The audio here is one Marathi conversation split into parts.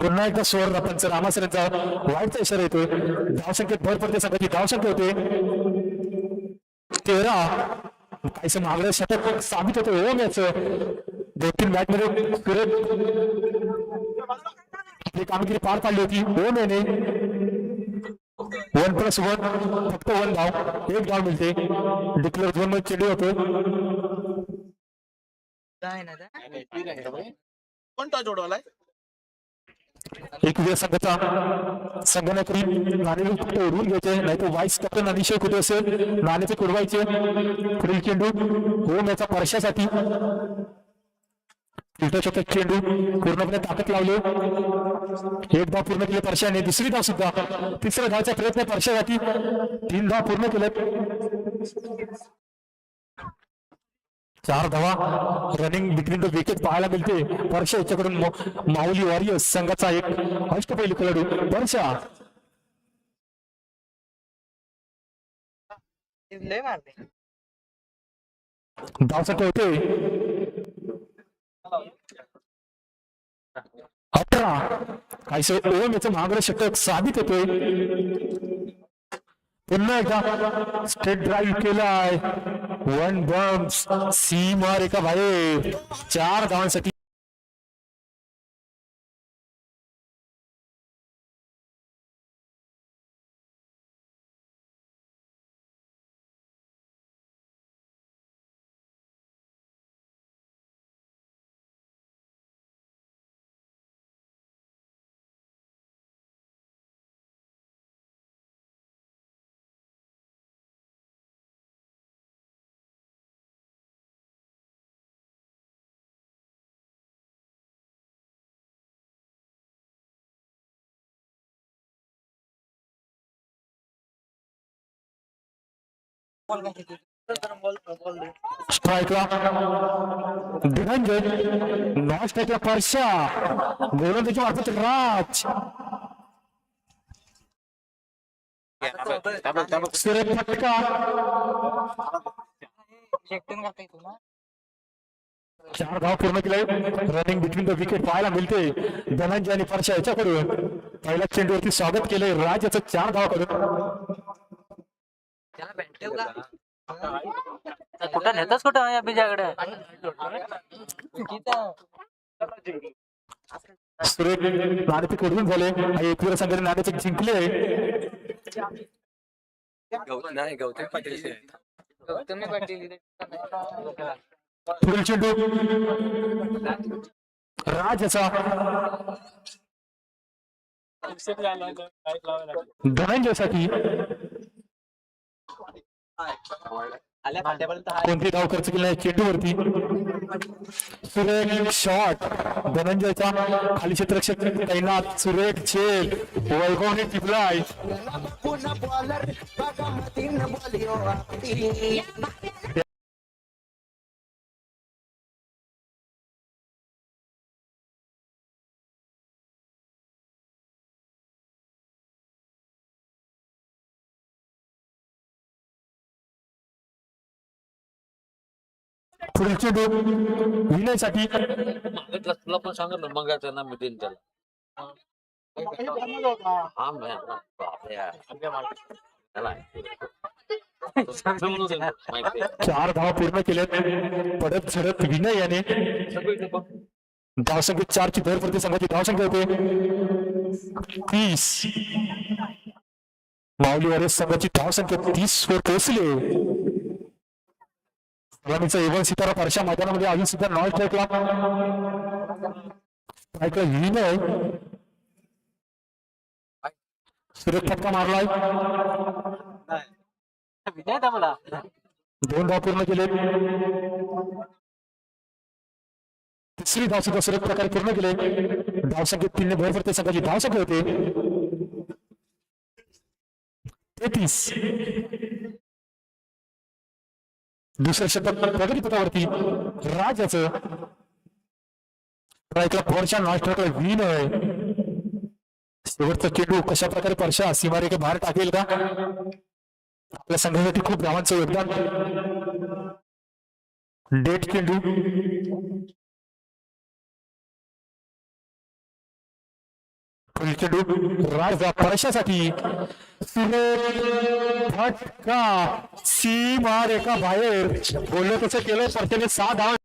पुन्हा एकदा सुवर्ण पंच रामासरेंचा वाईटचा इशारा येतोय. धावसंख्येत भर पडते संघाची धावसंख्या होते 13. काहीसं मागणं शतक साबित होतं ओम याचं. 2-3 मॅच मध्ये आपली कामगिरी पार पाडली होती ओम याने. 1+1 फक्त 1 धाव, 1 धाव मिळते. डिक्लेअर झोन मध्ये चेंडू होतो. कोणता जोडवालाय एक वेळ संघाचा संघाने नाणे फक्त उडवून घ्यायचे, नाही तर वाईस कॅप्टन अतिशय कुठे असेल नाणेचे कुडवायचे. पुढील चेंडू होम याचा परशासाठी. चेंडू पूर्णपणे ताकद लावली. 1 धाव पूर्ण केले परशाने. दुसरी धाव सुद्धा. तिसऱ्या धावचा प्रयत्न परशासाठी. 3 धाव पूर्ण केले. 4 धावा रनिंग बिटवीन द विकेट पाहायला मिळते. परशा याच्याकडून माऊली वॉरियर्स संघाचा एक अष्टपैलू खेळाडू परशा. धावसाठी होते 18. काहीसं ओम याचं महागडं षटक साबित होतोय. पुन्हा एकदा स्टेट ड्राईव्ह केलाय. 1 बम्स सीमा रेखा बाहेर. 4 धावांसाठी स्ट्राईकला धनंजय, नॉन स्ट्राईकला परशा, गोलंदाजी मार्फत राज. सुरेख फटका. 4 धाव पूर्ण केले. रनिंग बिटवीन द विकेट पाहायला मिळते धनंजय आणि परशा याच्याकडून. पहिल्या चेंडूवरती स्वागत केलंय राज याचं 4 धाव करून. कुठं नेताच कुठं आहे अभिजाकडे. सुरेख नाणेफेक उडवून झाले. एकवीर संघाने नाणेफेक जिंकले. गौतम पाटील पुढील चेंडू राज याचा धनंजयसाठी. कोणती धाव खर्च केली नाही चेंडूवरती. सुरेख शॉट धनंजयचा. खाली क्षेत्ररक्षक तैनात. सुरेख झेल वैभवने टिपलाय. पुढील चेंडू विनयसाठी. तुला पण सांगितलं मग त्यांना मिळेल त्याला. 4 धावा पूर्ण केल्यात. पडत झडत विनय याने. धावसंख्येत 4 ची भर पडते संघाची धावसंख्या होते 30. माऊली वॉरियर्स संघाची धावसंख्या 30 वर पोहोचले. एवन सितारा परशा मैदानामध्ये अजून सुद्धा नॉन स्ट्राईकला. स्ट्राईकला विनय. सुरेख फटका मारलाय. 2 धाव पूर्ण केले. तिसरी धाव सुद्धा सुरेख प्रकारे पूर्ण केले. धावसंख्येत 3 ने भर पडते संघाची धावसंख्या होते 33. दुसऱ्या षटक प्रगतीपथावरती राज याचं. स्ट्राईकला परशा, नॉन स्ट्राईकला विनय. शेवटचा चेंडू कशा प्रकारे परशा सीमारेखा बाहेर टाकेल का. आपल्या संघासाठी खूप धावांचं योगदान. डेट चेंडू पुढील चेंडू राजा परशासाठी सुरेख फटका सीमा रेखा बाहेर बोललो तसं केलं परशाने 6 धावा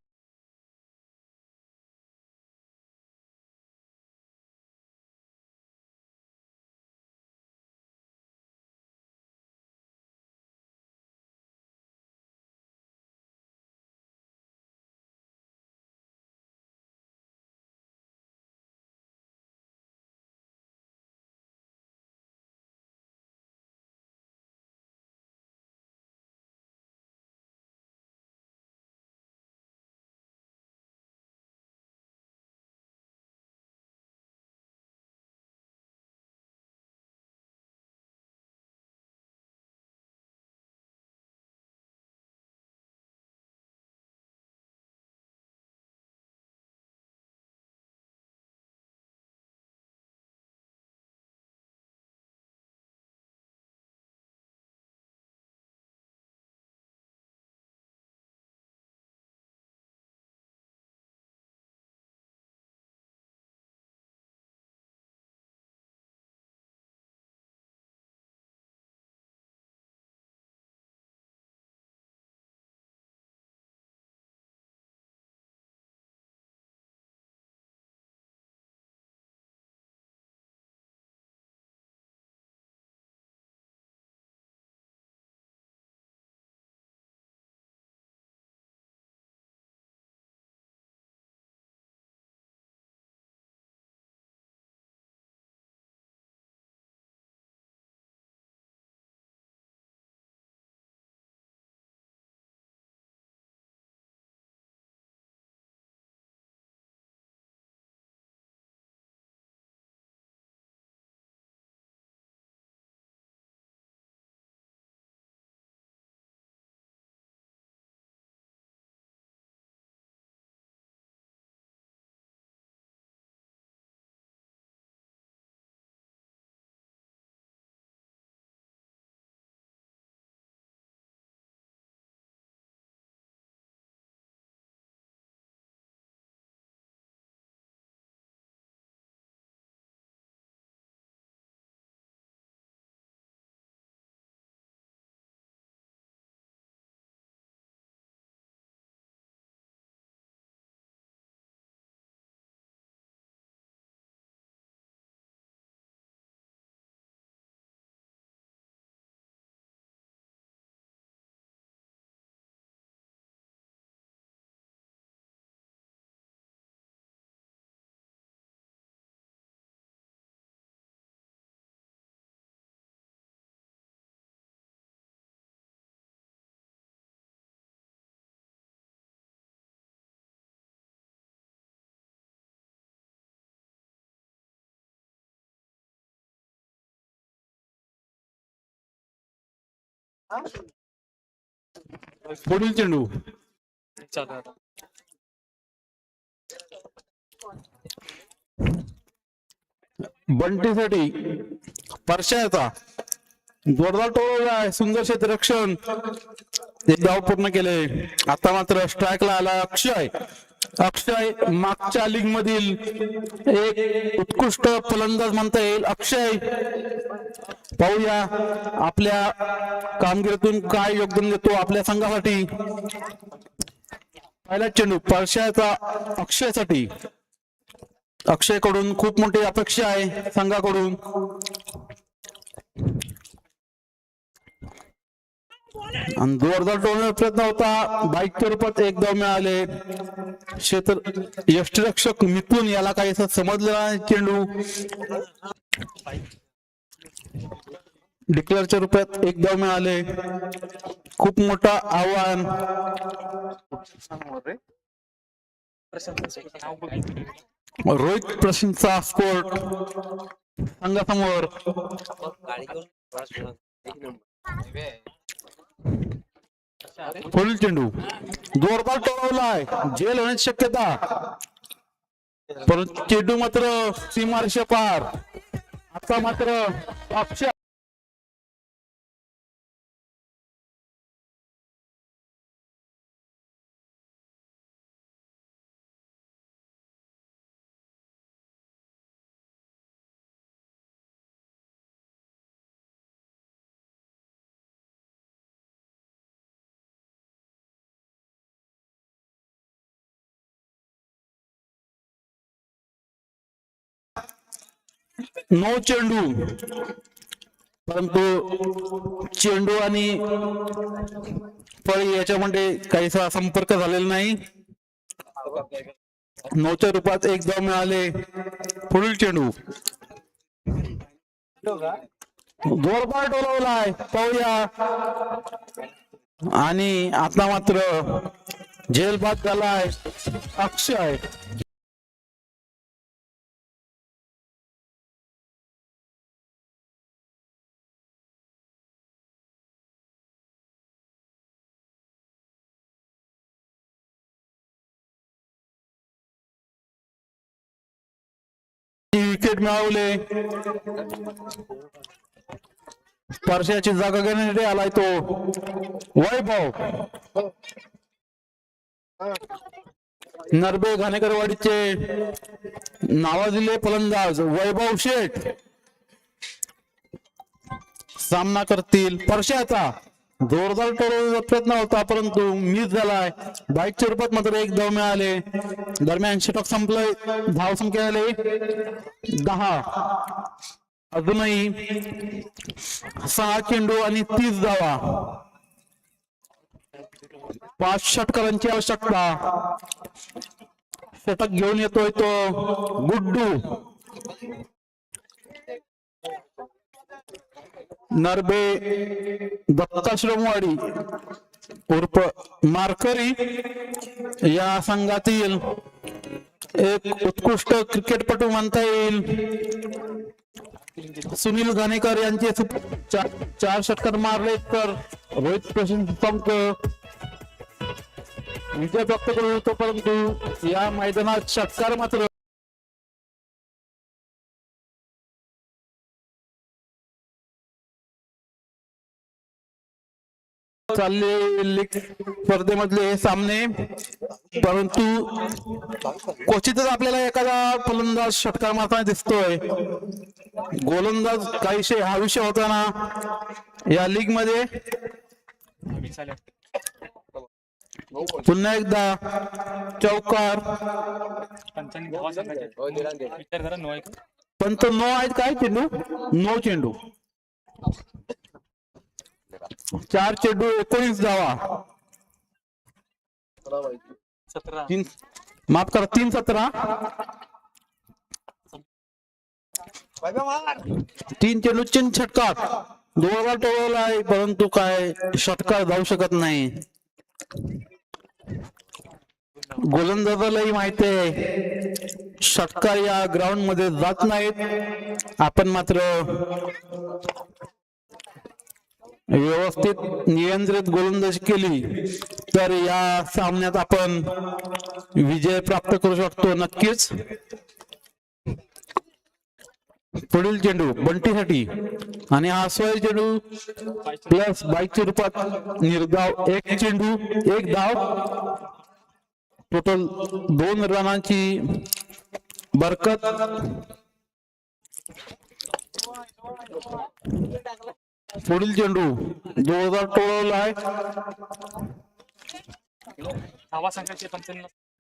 पुढील चेंडू बंटीसाठी परशाचा जोरदार टोळला आहे, सुंदर क्षेत्ररक्षण, एक धाव पूर्ण केले. आता मात्र स्ट्राईकला आला अक्षय. अक्षय मागच्या लीग मधील एक उत्कृष्ट फलंदाज म्हणता येईल. अक्षय पाहूया आपल्या कामगिरीतून काय योगदान देतो आपल्या संघासाठी. पहिला चेंडू परशाचा अक्षयसाठी. अक्षयकडून खूप मोठी अपेक्षा आहे संघाकडून. आणि जोरदार टोलण्याचा प्रयत्न होता, बाईकच्या रूपात एक धाव मिळाले. क्षेत्र यष्टीरक्षक मिथून याला काही समजलं नाही. चेंडू डिक्लेअरच्या रूपात एक धाव मिळाले. खूप मोठं आव्हान. रोहित प्रशिंचा स्कोर संघासमोर. पुढील चेंडू जोरदार टोलवलाय, जेल होण्याची शक्यता, परंतु चेंडू मात्र सीमारेषे पार. आता मात्र अक्षय नो चेंडू, परंतु चेंडू आणि फळी याच्यामध्ये काहीसा संपर्क झालेला नाही. नोच्या रूपात एक धाव मिळाले. पुढील चेंडू जोरदार टोलवलाय, पाहूया. आणि आता मात्र झेल बाद झालाय अक्षय. विकेट मिळवले. परशाची जागा घेण्यासाठी आलाय तो वैभव. नरबे घाणेकरवाडीचे नावाजलेले फलंदाज वैभव शेठ सामना करतील. परशाचा जोरदार टोलवण्याचा प्रयत्न होता, परंतु मिस झालाय. बाईकच्या रूपात मात्र एक धाव मिळाले. दरम्यान षटक संपलंय. धाव संख्या आले 10. अजूनही 6 चेंडू आणि 30 धावा. 5 षटकारांची आवश्यकता. षटक घेऊन येतोय तो गुड्डू. नरबे दत्ताश्रमवाडी उर्फ मारकरी या संघातील एक उत्कृष्ट क्रिकेटपटू म्हणता येईल. सुनील घाणेकर यांचे 4 षटकार मारले तर रोहित प्रशांत विजय प्राप्त करू होतो, परंतु या मैदानात षटकार मात्र चालले लीग स्पर्धेमधले हे सामने. परंतु क्वचितच आपल्याला एखादा फलंदाज षटकार मारताना दिसतोय. गोलंदाज काहीशे हा विषय होता ना या लीग मध्ये. पुन्हा एकदा चौकार. पण तो नो आहेत काय चेंडू? नो चेंडू. 4 चेंडू 19 धावा. 3-17. 3 चेंडू 3 षटकार. 2 टोळवला आहे, परंतु काय षटकार जाऊ शकत नाही. गोलंदाजालाही माहिती आहे षटकार या ग्राउंड मध्ये जात नाहीत. आपण मात्र व्यवस्थित नियंत्रित गोलंदाजी केली तर या सामन्यात आपण विजय प्राप्त करू शकतो नक्कीच. पुढील चेंडू बंटीसाठी आणि हा सोय चेंडू प्लस बाईकच्या रूपात निर्धाव. 1 चेंडू 1 धाव. टोटल 2 रनांची बरकत. पुढील चेंडू जोरदार टोळवला आहे.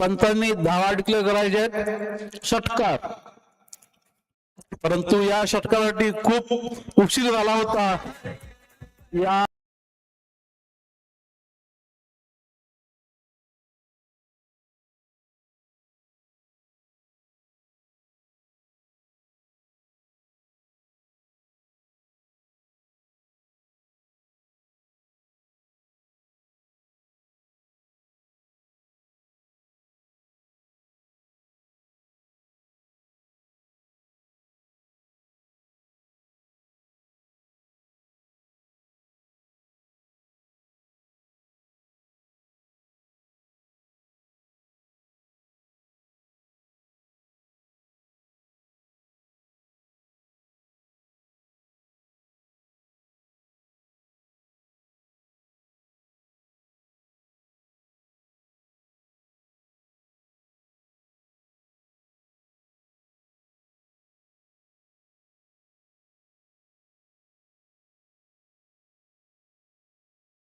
पंचांनी धावा डिक्लेअर करायचे षटकार, परंतु या षटकारासाठी खूप उशीर झाला होता. या